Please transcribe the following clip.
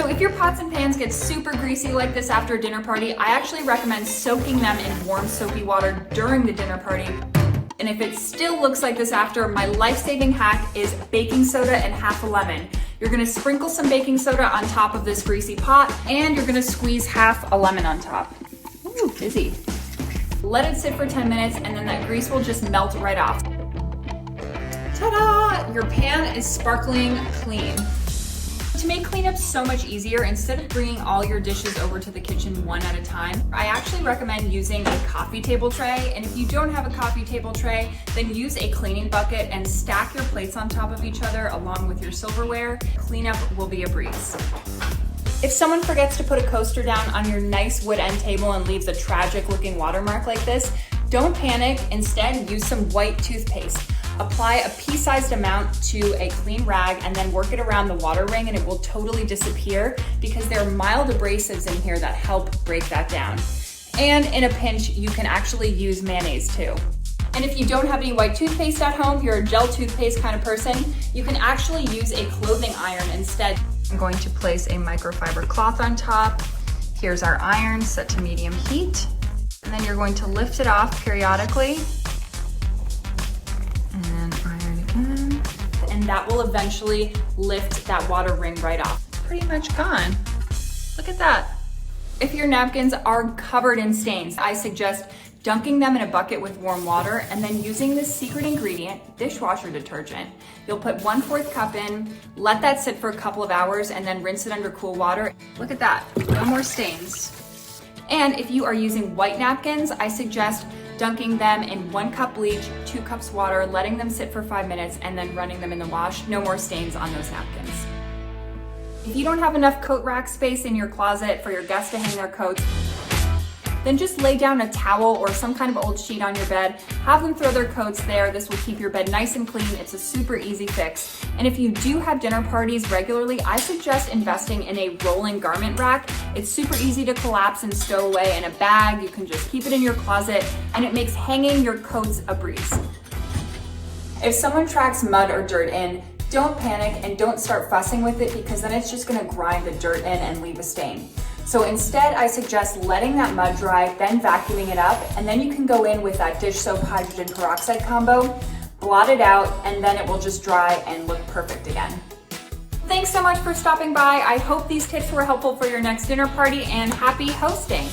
So if your pots and pans get super greasy like this after a dinner party, I actually recommend soaking them in warm soapy water during the dinner party. And if it still looks like this after, my life-saving hack is baking soda and half a lemon. You're gonna sprinkle some baking soda on top of this greasy pot, and you're gonna squeeze half a lemon on top. Ooh, busy. Let it sit for 10 minutes, and then that grease will just melt right off. Ta-da! Your pan is sparkling clean. To make cleanup so much easier, instead of bringing all your dishes over to the kitchen one at a time, I actually recommend using a coffee table tray. And if you don't have a coffee table tray, then use a cleaning bucket and stack your plates on top of each other along with your silverware. Cleanup will be a breeze. If someone forgets to put a coaster down on your nice wood end table and leaves a tragic looking watermark like this, don't panic. Instead, use some white toothpaste. Apply a pea-sized amount to a clean rag and then work it around the water ring, and it will totally disappear because there are mild abrasives in here that help break that down. And in a pinch, you can actually use mayonnaise too. And if you don't have any white toothpaste at home, you're a gel toothpaste kind of person, you can actually use a clothing iron instead. I'm going to place a microfiber cloth on top. Here's our iron set to medium heat. And then you're going to lift it off periodically. And that will eventually lift that water ring right off. Pretty much gone. Look at that. If your napkins are covered in stains, I suggest dunking them in a bucket with warm water and then using this secret ingredient, dishwasher detergent. You'll put 1/4 cup in, let that sit for a couple of hours, and then rinse it under cool water. Look at that, no more stains. And if you are using white napkins, I suggest dunking them in 1 cup bleach, 2 cups water, letting them sit for 5 minutes, and then running them in the wash. No more stains on those napkins. If you don't have enough coat rack space in your closet for your guests to hang their coats, then just lay down a towel or some kind of old sheet on your bed. Have them throw their coats there. This will keep your bed nice and clean. It's a super easy fix. And if you do have dinner parties regularly, I suggest investing in a rolling garment rack. It's super easy to collapse and stow away in a bag. You can just keep it in your closet, and it makes hanging your coats a breeze. If someone tracks mud or dirt in, don't panic and don't start fussing with it, because then it's just gonna grind the dirt in and leave a stain. So instead, I suggest letting that mud dry, then vacuuming it up, and then you can go in with that dish soap hydrogen peroxide combo, blot it out, and then it will just dry and look perfect again. Thanks so much for stopping by. I hope these tips were helpful for your next dinner party, and happy hosting.